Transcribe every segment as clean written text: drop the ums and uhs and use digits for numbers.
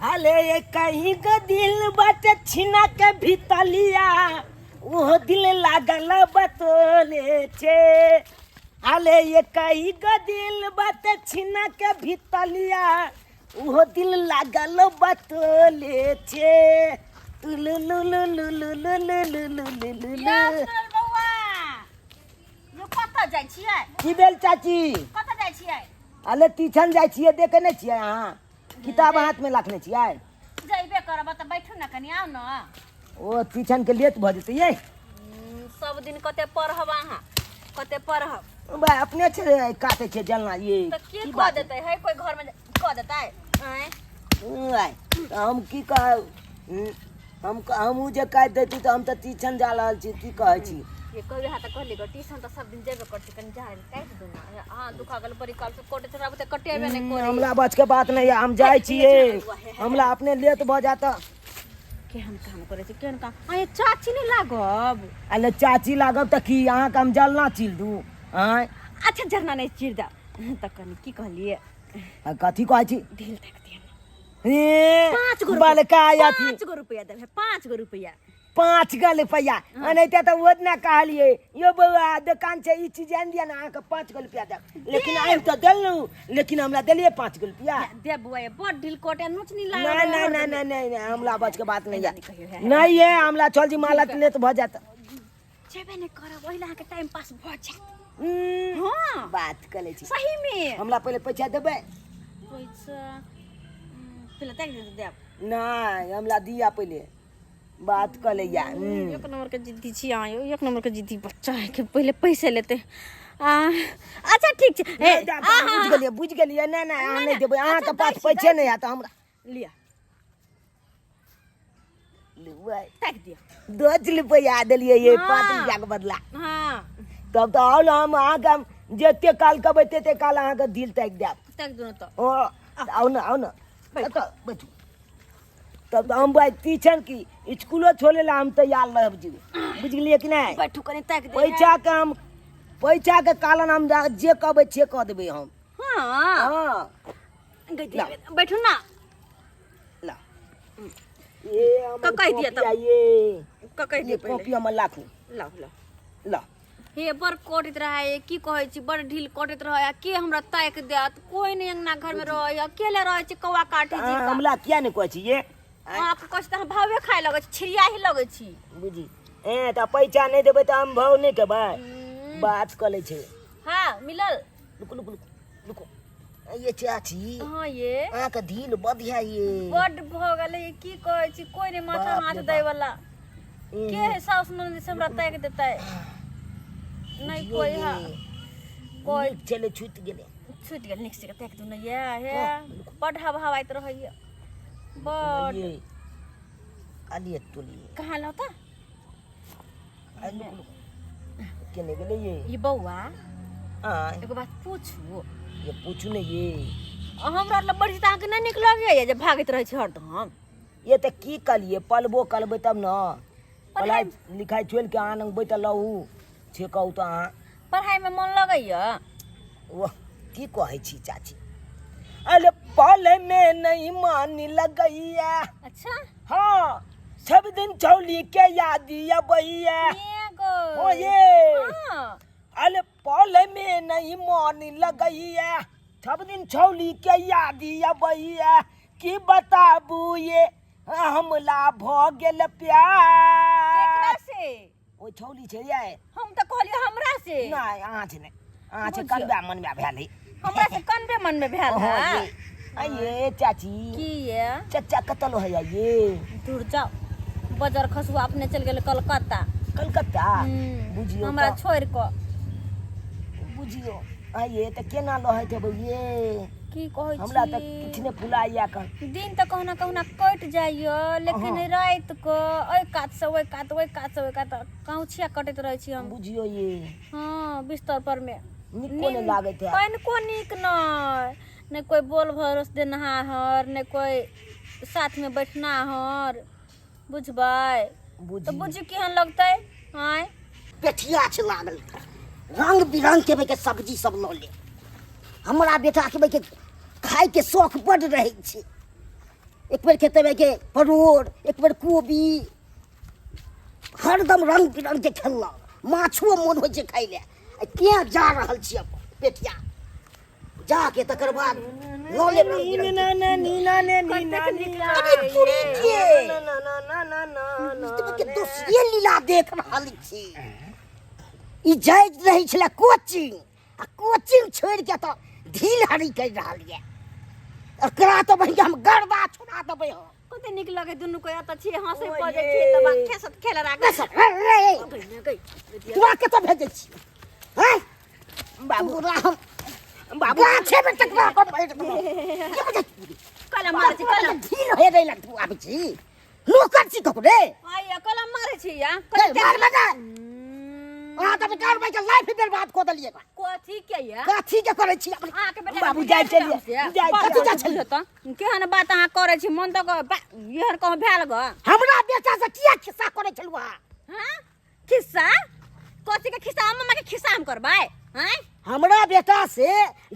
अले ये कहीं का दिल बाटे छिना के भीतलिया वो दिल लागल बतोले छे। अले ये कहीं का दिल बाटे छिना के भीतलिया वो दिल लागल बतोले छे। की भेल चाची? अले ट्यूशन जाइ छियै, देखे नहीं छियै अहाँ? किताब हाथ में रखने छियै? जइबे करब त बैठू न कनी, आउ न। ओ ट्यूशन के लेट भ जेतै ये। सब दिन कते पढ़ब अहाँ, कते पढ़ब। बा अपने छे काटे छे जलना ये। त की क देतै है, कोई घर में क देतै? आय हम की कह हम जे काट देती त हम त ट्यूशन जा रहल छी, की कहै छी? ये कहियो हाथ कहली ग ट्यूशन त सब दिन जेबे करती, कनी जा काट दू न। हां दुखा गेल परी काल से कोटे चढ़ाबे त कटेबे नहीं करे। हमरा बच के बात नहीं है, हम जाय छियै। हमरा अपने लेट भ जाता। केहन काम करे छी, केहन काम? आ ये चाची नहीं लागब? अले चाची लागब त की अहाँ के हम जलना चिल दू? आय अच्छा जरना नहीं चिर दा त कनी की कहलिए? कथी कहै छी? ढील तक दिया। ए 5 गो बलका आती 5 गो रुपया देबे, 5 गो रुपया। 5 गो रुपया अनैते त ओतना कहलिए यो बउआ दुकान से ई चीज आन दिया ना, अहाँ के 5 गो रुपया दे। लेकिन आइ त देलनु, लेकिन हमरा देलिए 5 गो रुपया। दे बुआ ये बड़ ढील कोटे नुचनी लाग। नहीं हमरा बच के बात नहीं है। नहीं है हमरा चल जी माला लेत भ जात। जेबे नहीं करब, ओहिला के टाइम पास भ जात। हां बात करे छी सही में। हमरा पहले पैसा देबे। पैसा पहले तक दे देब। नहीं हमरा दिया पहले बात कर ले या। एक नंबर के जिद्दी छी आयो, एक नंबर के जिद्दी बच्चा है कि पहले पैसे लेते। अच्छा ठीक छै। बुझ गेलिए नहीं अहाँ नहीं देबे, अहाँ के पास पैसे नहीं है त हमरा लिया लेबै। तक दिया 10 रुपया देलिए ये 5 रुपया के बदला। हां तब तो आओ हम अहाँ के जेते काल कहबै तेते काल अहाँ के दिल तक देब। तक दो न तो। ओ आओ न बैठो। तब तो हम भाई ट्यूशन की स्कूलो छोड़े ला हम तैयार रह जी। बुझ गेलिए कि नहीं? बैठू कनी तक दे। पैसा के कारण हम जे कहबै से कह देबै हम। हां बैठू ना। ला ये हम कह दिया तब। ये कह दिया पहले। कॉपी हम लाखू। ला हे बड़ कटत रहे, की कहै छी बड़ ढील कटत रहे। के हमरा ताक देत? कोई नहीं अंगना घर में रहे, अकेले रहे छी। कौआ काटे जी का हमला किया नहीं कहै छी ये? हां कछ त हम भावे खाए लगै छी, छिड़िया ही लगै छी। बुझी ए त पैसा नहीं देबै त हम भाव नहीं देबै। बात कर ले छे। हां मिलल। रुको ये चाची। हां ये अहाँ के ढील बढ़िया ये बड भ गेलै। की कहै छी कोई नहीं माथा हाथ दे वाला। के है साउस ननद से हमरा ताक देतै? नहीं कोई है। कोई चले छूट गेल निक से ताक दू न ये हे बड हवा आइत रहैया बड। ये आलिए तोलिए कहां लता? केने गेले ये बउआ हां एगो बात पूछू। ये पूछू ने ये हमरा ल बड़ी ता के नहीं निक लगे जे भागत रहे छी हरदम। ये त की कलिए पलबो करबै तब न। पढ़ाई लिखाई छोड़ के आन बैठल रहू छे कहू त अहाँ पढ़ाई में मन लगैया? वो की कहै छी चाची? अरे पढ़े में नहीं मन लगैया। अच्छा हाँ सब दिन चौली के याद अबैया। एगो ओ ये हां अरे पढ़े में नहीं मन लगैया, सब दिन चौली के याद अबैया। की बताबू ये हमला भ गेल प्यार। केकरा से? ओ छौली छै ये। हम त कहलियो हमरा से। नहीं अहाँ छै नहीं, अहाँ छै कलबा मन में भेल है। हमरा से कनबे मन में भेल है। ये चाची की ये चाचा कतल है ये? दूर जाओ बाजार खसुआ अपने चल गेल कलकत्ता। कलकत्ता बुझियो हमरा छोड़ क बुझियो। ये त केना लहैत हेबै ये? की कहै छी हमरा त किछ ने फुलाइया कर। दिन त कहना कहना कट जाइयो, लेकिन रात को ओइ कात से ओइ कात, ओइ कात से ओइ कात काउछिया कटत रहै छी हम। बुझियो ये हां बिस्तर पर में निक को ने लागत है। कन को निक न कोई बोल भरोस देना हर, न कोई साथ में बैठना हर। बुझबै तो बुझी केहन लगतै? हां पेठिया छ लागल रंग बिरंग के सब्जी सब ल ले। हमरा बेटा के खाए के शौक बड़ रहे छे। एक बेर खेते में के परोड़, एक बेर कोबी, हरदम रंग बिरंग के खेलना, माछो मन हो छै खाइ ले। क्या जा रहल छी अब पेटिया जाके तकर बाद लो ले नीना ने नीना ने नीना नीना अरे पूरी के ना ना ना ना ना ना ना तब के दोसरे लीला देख रहल छी। ई जाइत रही छले कोचिंग, आ कोचिंग छोड़ के तो ढील हरी कर रहल ये। एकरा तो भैया हम गरबा छुड़ा देबै हो। कते नीक लगे दुनू को एत छी हंसे पजे छी तब खेसत खेल राख तोरा के तो भेजै छी हैं बाबू राम बाबू गाछे में टकरा को बैठ गो कलम मारे छी कलम ढील होय गई लग तू आबै छी नौकर छी कको रे आइया कलम मारे छी या मार मजा आ त बेकार भाई के लाइफ बर्बाद को दलिए कथी के या कथी के करे छी अपन आ के बेटा बाबू जाय चलिए जाय कथी जा छलिए त केहन बात अहाँ करे छी मन त यहर कहूं भेल ग हमरा बेटा से किया खिस्सा करे छलुआ हां खिस्सा कथी के खिस्सा मम्मा के खिस्सा हम करबै हैं हमरा बेटा से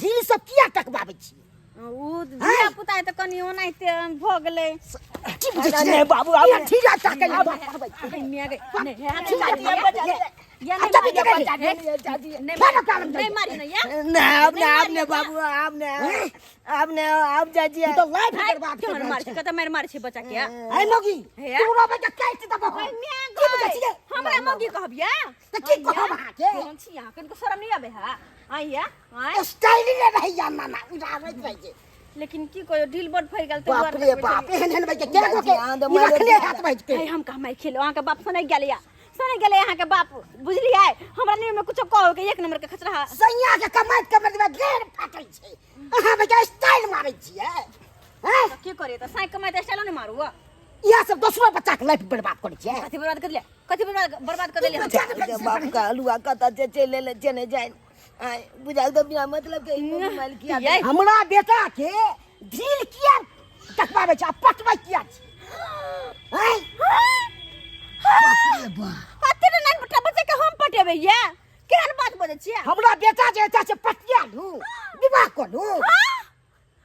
ढील सब किया टकबाबै छी उ धिया पुता त कनी ओनाइते भ गेलै की बुझै छी रे बाबू आब ढीला टकै ला करबै मिया गई नहीं मारी ना या ना बाबू आप जाजी तो लाइफ बर्बाद कर मार छी कत मार छी बच्चा के आई मोगी तू रोबे के काट दबो हमरा मोगी कहबिया त की कहब हां के कौन छी यहां कनको शर्म नहीं आबे हा आइया स्टाइल ने रही या मामा उड़ावे जाइए लेकिन की कोई ढील बड़ फर गेल बाप रे बाप एहन भाई के क्या के रखले हाथ भाई के हम का मार खेलो अहाँ के बाप सने गेलिया सने गेले अहाँ के बाप बुझलियै हमरा नहीं में कुछ कहो के एक नंबर के खचरा सैया के कमाई के मतलब घेर फाटै छै अहाँ भाई स्टाइल मारै छियै हैं की करे त साइ कमाई त स्टाइल ने मारू यह सब दूसरा बच्चा के लाइफ बर्बाद कर छै कथि बर्बाद कर ले कथि बर्बाद कर देले बाप का हलुआ कता चले ले चने जाय आय बुझाल तो बिना मतलब के मोबाइल किया हमरा बेटा के ढील किया टकबाबै छै पटबै किया छै हैं बाप रे बाप हते ने बेटा बच्चा के हम पटेबे या केहन बात बजै छियै हमरा बेटा जे चाहे पटिया लू विवाह करू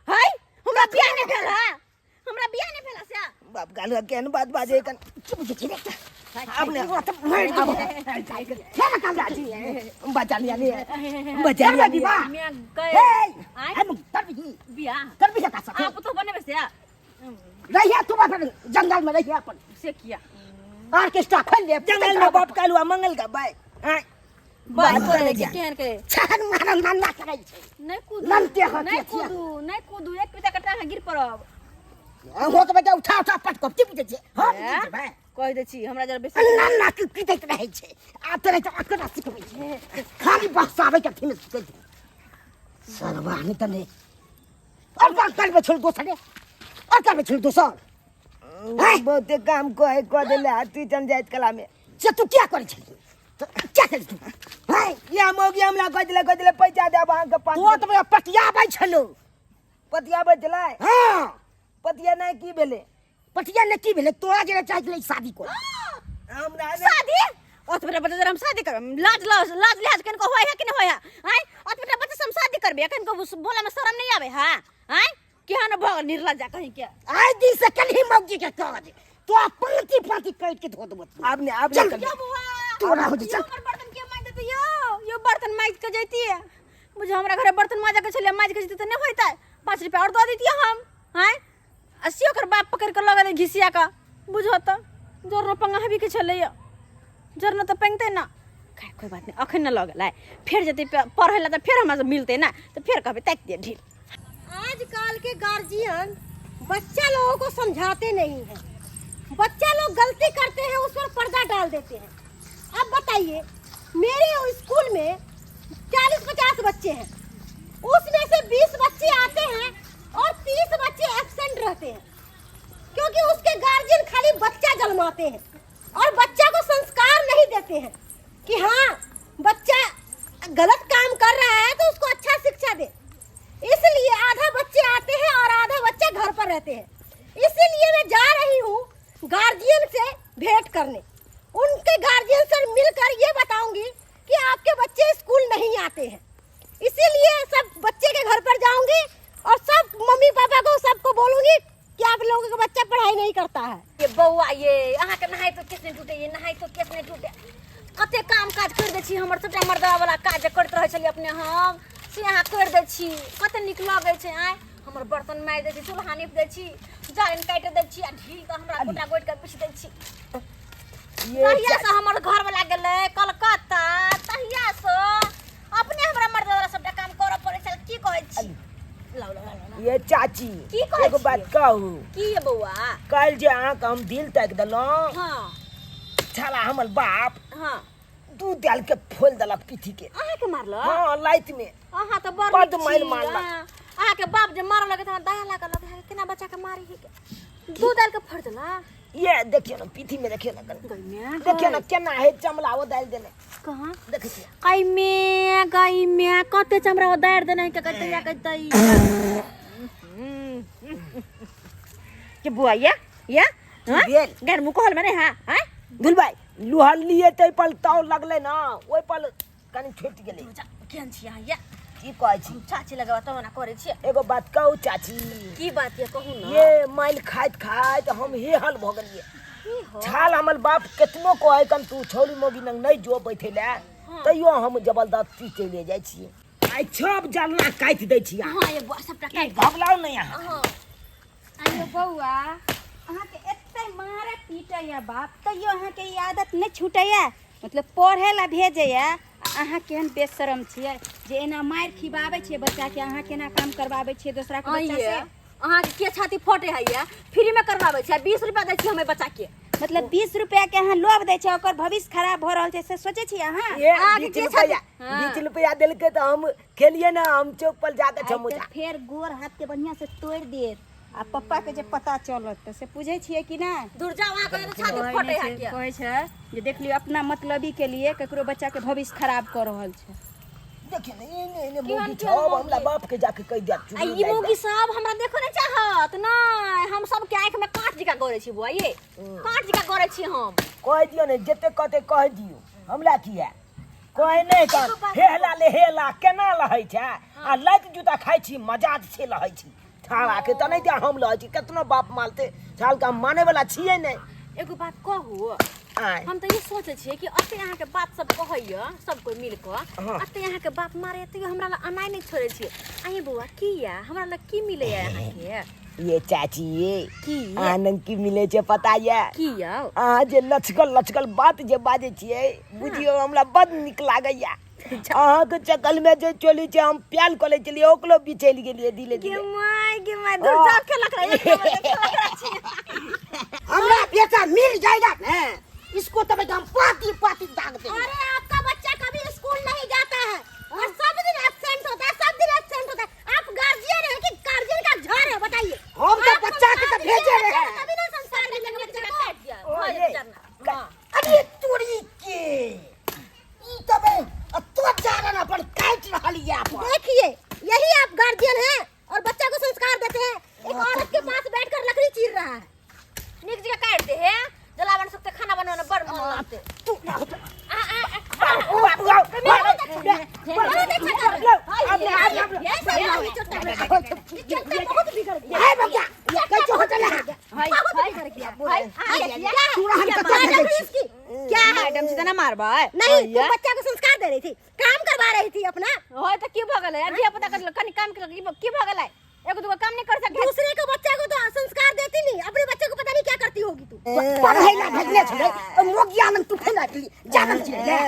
हाय हमरा बियाह नहीं भेल है हमरा बियाह नहीं भेल से बाप गालू केहन बात बाजे कन की बुझै छी रे आपने तो मार दबो क्या काम राजी बचा लिया बचा लिया विवाह मैं गए हम कर भी बियाह कर भी का सब आप तो बने से रहिया तुम अपन जंगल में रहिया अपन से किया ऑर्केस्ट्रा खोल ले जंगल में बाप कालुआ मंगल का भाई बात करे केहन के छन मारन नन्ना करे छै नहीं कूदू ननते हाथ नहीं कूदू एक पिता कटा गिर पड़ब हो तो बेटा उठा उठा पटको की बुझै छै हां भाई कह दे छी हमरा जरा बेसी नन्ना की पीटैत रहै छै आ तोरे तो अकरा सिखबै छै खाली बहसाबै के थी में सिखै छै सरवा नहीं तने और कल में छोड़ दोसरे और कल में छोड़ दोसर बहुते काम कह देले हाथी चल जाइत कला में से तू क्या करे छै क्या करे तू हां या मोगी हमरा कह देले पैसा देब अहाँ के पास तो तब पटियाबै छलो पटियाबै छलै हां पटिया नहीं की भेले पटिया ने की भेले तोरा जे चाहि शादी कर हमरा शादी ओतबे बच्चा जरा हम शादी करब लाज लिहाज कन को होय है कि नहीं होय है हैं ओतबे बच्चा से हम शादी करबे कन को बोला में शर्म नहीं आवे है हैं केहन भ निर्लज्जा कहीं के आई दी से कल ही मौगी के कह दे तो पंक्ति काट के धो दबो आपने चल क्या हुआ तोरा हो चल बर्तन के माज देते यो बर्तन माज के जैती है मुझे हमरा घरे बर्तन माजा के छले माज के जैती त नहीं होइता 5 रुपया और दे देती हम हैं अस्सी ओकर बाप पकड़ के लगा दे घिसिया का बुझो त जोर न पंगा हबी के छले जोर न त पेंगते ना कोई बात नहीं अखन न लगल फिर जते पढ़े ला त फिर हमरा से मिलते ना तो फिर कहबे तक दे ढील आजकल के गार्जियन बच्चा लोगों को समझाते नहीं है बच्चा लोग गलती करते हैं उस पर पर्दा डाल देते हैं अब बताइए मेरे स्कूल में 40-50 बच्चे हैं उसमें से 20 बच्चे आते हैं और 30 बच्चे एब्सेंट रहते हैं क्योंकि उसके गार्जियन खाली बच्चा जन्माते हैं और बच्चा को संस्कार नहीं देते हैं कि हाँ बच्चा गलत काम कर रहा है तो उसको अच्छा शिक्षा दे इसलिए आधा बच्चे आते हैं और आधा बच्चे घर पर रहते हैं इसीलिए मैं जा रही हूँ गार्जियन से भेंट करने उनके गार्जियन से मिलकर ये बताऊंगी कि आपके बच्चे स्कूल नहीं आते हैं इसीलिए सब बच्चे के घर पर जाऊंगी और सब मम्मी पापा को सबको बोलूंगी कि आप लोगों का बच्चा पढ़ाई नहीं करता है। ये बौआ ये अहाँ के नहाई तो केस नहीं टूटे, ये नहाई तो केस नहीं टूटे। कते काम काज कर दै छी, हमर सबटा मर्दवा वाला काज करत रहै छलिए अपने हम से अहाँ कर दै छी। कते नीक लागै छै। आय हमर बर्तन मारि दै छी, चूल्हा नीप दै छी, जारनि काटि दै छी आ ढील के हमरा गोटा गोट के पीस दै छी। तहिया से हमर घर वाला गेलै कलकत्ता, तहिया से अपने हमरा मर्दवा वाला सबटा काम करऽ पड़ै छै। की कहै छी? ये चाची की कहै एगो बात कहू, की ये बौआ? कल जे अहाँके हम दिल ताकि देलहुँ, हाँ छला हमर बाप हाँ 2 दाल के फोल देलक पीठी के। अहाँ के मारल? हाँ लाइत में अहाँ तो बड़ बड्ड नीक मारि छी। मारलक। अहाँ के बाप जे मारल लगे त दया लागल लगे केना बच्चा के मारी ही के 2 दाल के फोड़ देला। ये देखियो ना पीठी में, देखियो ना गइमे देखियो ना केना है चमड़ा वो डाल देने। कहां देखिए गइमे कते चमड़ा वो दार देने के कहते या कहते के बुआ या भेल गैर मुकोहल में हां हां धुल भाई लुहल लिए तै पल ताव लगले ना, ओइ पल कनी छूट गेलै। केहन छी अहाँ या की कहै छी? चाची लगावा त ना करे छी। एगो बात कहू चाची, की बात ये कहू ना। ये माइल खाइत खाइत हम हेहल भ गेलिए। की हो छाल हमर बाप केतनो कहै कन तू छोरी मोगी नंग नहीं जो बैठे ले, तैयो हम जबरदस्ती चले जाइ छी। आइ छब जलना काट दै छी। हां ये बुआ सबटा की घबलाउ नहीं अहाँ। हां आइयो बौआ अहाँ के एते मारे पीटैया बाप, तैयो अहाँ के ई आदत नहीं छूटैया, मतलब पढ़े ला भेजैया। अहाँ केहन बेशरम छियै जे एना मार खिबाबै छियै बच्चा के, अहाँ केना काम करबाबै छियै दूसरा के बच्चा से। अहाँ के छाती फटे है या फ्री में करवाबै छै। 20 रुपया दै छी हमें बच्चा के। मतलब 20 रुपया के अहाँ लोभ दै छै, ओकर भविष्य खराब भ रहल छै से सोचै छी अहाँ। ये आगे 20 के रुपया हाँ। 20 रुपया देलके तो हम खेलिए ना, हम चौक पर जाके आइ समोसा। तऽ फेर गोर हाथ के बढ़िया से तोड़ देत आ पप्पा के जे पता चलत त से पूछै छियै कि नहीं। दूर जाओ वहां के छाती फटे है के। कहै छै जे देख लियो अपना मतलबी के लिए केकरो बच्चा के भविष्य खराब कर रहल छै। देखिए ना इने मोगी छब हमरा बाप के जाके कह दिया आ ई मोगी सब हमरा देखो नहीं चाहत नहीं। हम सब के आंख में काट जिका गरे छी बुआ, ये काट जिका गरे छी हम। कह दियो ने जते कहते कह दियो, हमरा किया कहे नहीं कर। हेला ले हेला केना लहै छै आ लाइट जूता खाइ छी मजाज से लहै छी। थारा के त नहीं दिया हम लहै छी, केतनो बाप मालते साल का माने वाला छिए नहीं। एगो बात कहू, आय हम तो ये सोचे छिए कि अते यहाँ के बात सब कहैया सब कोई मिल के हाँ। अते यहाँ के बाप मारे त हमरा ला अनाय नहीं छोड़े छिए। आइए बुआ की या हमरा ला की मिले या यहाँ के? ये चाची ये की आनंद की मिले छै पता ये? की या अहाँ जे लचकल बात जे बाजै छियै बुझियो हमरा बड नीक लागैया। अहाँके चकल में जे चोली छै हम प्याल कले चलिए ओकलो बिचैल गेलिए दिले दिले। के माय दूर जा के लग रहा है। हमरा बेटा मिल जाएगा ना, इसको तो हम पाती दाग देंगे। अरे आपका बच्चा कभी स्कूल नहीं जाता है और सब दिन एब्सेंट होता है, सब दिन एब्सेंट होता है। आप गार्जियन है कि गार्जियन का घर है बताइए? हम तो बच्चा के तो भेजे रहे हैं। कभी ना संस्कार देंगे बच्चे का काट दिया। ओ, हाँ, ये, ये करना। हाँ। अरे तोरी के ई तबे तो जाना ना पर काट रहल या पर। देखिए यही आप गार्जियन हैं और बच्चा को संस्कार देते हैं। एक औरत के पास बैठकर लकड़ी चीर रहा है। निक जगह काट दे है, जलावन सकते खाना बनाने बड़ मन लगते। तू क्या मैडम से ना मारबा नहीं, तू बच्चा को संस्कार दे रही थी, काम करवा रही थी अपना। होय त की भ गेलै? अधिया पता कर कनी काम के की भ गेलै? एगो दूगो काम नहीं कर सकते। दूसरे के बच्चे को तो संस्कार देती नहीं, अपने बच्चे को पता नहीं क्या करती होगी तू। पढ़ाई ना भेजले छले मोगिया में तू फेला के जानल छी है।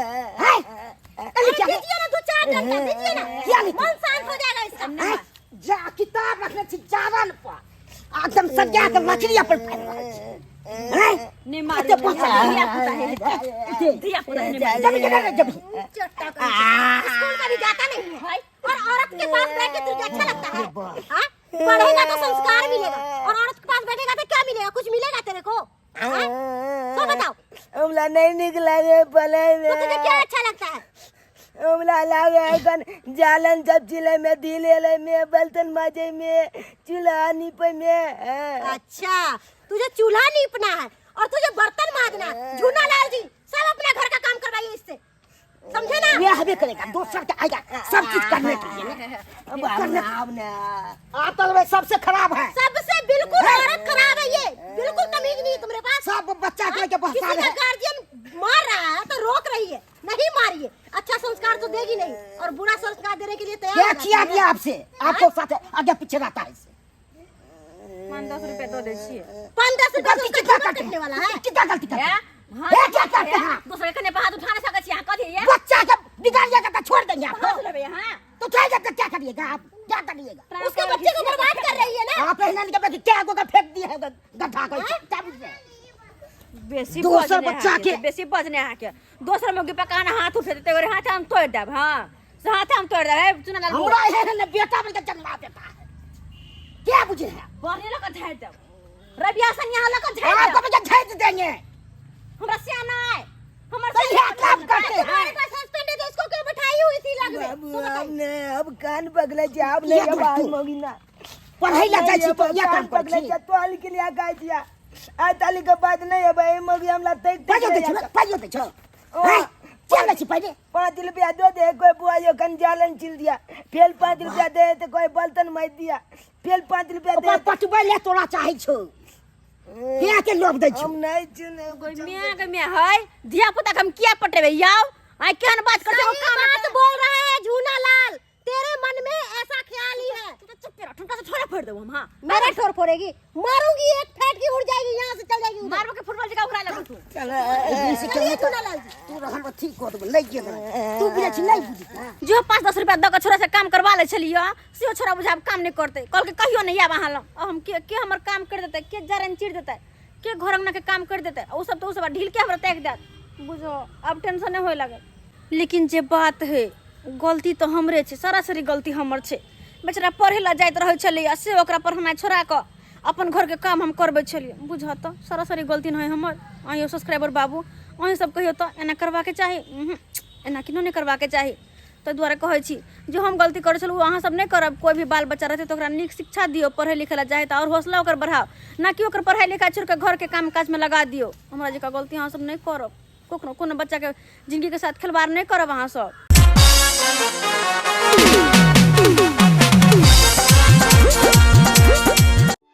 अरे दीजिए ना 2-4 घंटा दीजिए ना, क्या नहीं? मन शांत हो जाएगा इसका। जा किताब रखले छी जावन पर एकदम सजा के मछली पर फेल रहै छी। ने मार अच्छा, पता है। दिया पता है दिया पता है जब स्कूल कभी जाता नहीं है भाई, और औरत के पास बैठ के तुझे अच्छा लगता है? हाँ? पढ़ेगा तो संस्कार मिलेगा और औरत के पास बैठेगा तो क्या मिलेगा? कुछ मिलेगा तेरे को? हाँ? तो बताओ हमला नहीं निक लागे पले में। तो तुझे क्या अच्छा लगता है? हमला लागे कन जालन सब चिले में दिले में बर्तन माजे में चूल्हा नीपे में। अच्छा तुझे चूल्हा नीपना है और तुझे बर्तन माजना है। झूना लाल जी सब अपना घर का काम करवाइए इससे। समझे ना? ये हमें करेगा, दूसरा क्या आएगा सब चीज करने के लिए ना। अब आप तो सबसे खराब है, सबसे बिल्कुल औरत खराब है ये, बिल्कुल तमीज नहीं है तुम्हारे पास। सब बच्चा के लेके बहसा किसी रहे का गार्जियन मार रहा है तो रोक रही है, नहीं मारिए। अच्छा संस्कार तो देगी नहीं और बुरा संस्कार देने के लिए तैयार क्या हो जाती किया है। गया आपसे? आपको साथ आगे पीछे रहता है इससे। 5-10 रुपए दो दे छिए। 5-10 रुपए गलती उसका कितना जीवन करते कटने वाला हैं? है। कितना गलती करते हैं? हाँ, ये क्या करते हैं? दूसरे कने पे हाथ उठा नहीं सकत छी अहाँ कथी ये? बच्चा के बिगाड़िएगा तो छोड़ देंगे आपको। हाथ लेबे हां। तो क्या क्या करिएगा आप? क्या करिएगा? उसके बच्चे को बर्बाद कर रही है ना। आप हिलाने के बाद क्या को फेंक दिया है गड्ढा को? क्या बुझे? बेसी दोसर बजने बच्चा अहाँ के। बेसी बजने अहाँ के। दोसर मौके पे कान हाथ उठे देते और हाथ हम तोड़ देब हां। से हाथ हम तोड़ देब चुना लाल। हमरा है ना बेटा बन के जन्मा देता है। क्या बुझे है? बहने लगा झाड़ देब। रबिया सन यहाँ लगा झाड़ आपको देब। बच्चा भेज देंगे। हमरा सियाना है। हमर तो ये काम करते हैं। तुम्हारे पास सस्पेंड है तो उसको क्यों बैठाई हुई थी लग में? बाबू तो बताइए। हमने अब कान पकड़े छे, अब नहीं ये अब बात आई मगिना पढ़ाई ला जाई छी तो या काम कर छी। तो हाल के लिए गाय दिया आ ताली के बाद नहीं अब ए मगी हमला तक पाइयो दे छ, पाइयो दे छ। हैं? चल छी पहले। 5 रुपया दो दे, कोई बुआ यो कंजालन चिल दिया, फेल 5 रुपया दे तो कोई बर्तन मार दिया, फेल 5 रुपया दे ओकर पटबै ले तोरा चाहे छौ। क्या के लोभ दै छौ? हम नहीं चुने कोई मियां के मियां है धिया पुता के हम किया पटेबे याओ आई केहन बात करते हो सही बात बोल रहा है झूना लाल, तेरे मन में ऐसा ख्याल ही है। चुप तेरा ठुमका से छोड़ा फोड़ देबो हम हां मेरा ठोर फोड़ेगी, मारूंगी एक फेंट की उड़ जाएगी, यहाँ से चल जाएगी उधर। मारबो के फुटबॉल जगह उखड़ा लगल तू से चलिए झूना लाल जी। तू रहल ठीक को तो लग गेल। तू बुझे छी नहीं बुझी। जो 5-10 रुपया द के छोरा से काम करवा ले छलियो से छोरा बुझाब काम नहीं करते कल के कहियो नहीं आब अहाँ लग हम के हमर काम कर देते के जरन चिर देते के घर अंगना के काम कर देते ओ सब तो सब ढील के हमरा तक देत बुझो अब टेंशन नहीं होय लगे। लेकिन जे बात है गलती तो हमरे छे, सरासरी गलती हमर छे। बेचारा पढ़े ला जाइत रहे छलिए से ओकरा पर हमरा छोड़ा के अपन घर के काम हम करबे छलिए बुझ तो सरासरी गलती नहीं हमर। आइयो सब्सक्राइबर बाबू अहीं सब कहियो तो एना करवा के चाही एना किनो नहीं करवा के चाही। तो द्वारा कहै छी जो हम गलती करे छलु अहाँ सब नहीं करब। कोई भी बाल बच्चा रहते तो ओकरा नीक शिक्षा दियो, पढ़े लिखे ला चाहे तो और हौसला ओकर बढ़ाओ, ना कि ओकर पढ़ाई लिखाई छोड़ के घर के काम काज में लगा दियो। हमरा जका गलती अहाँ सब नहीं करब। कोनो बच्चा के जिंदगी के साथ खिलवाड़ नहीं करब अहाँ सब।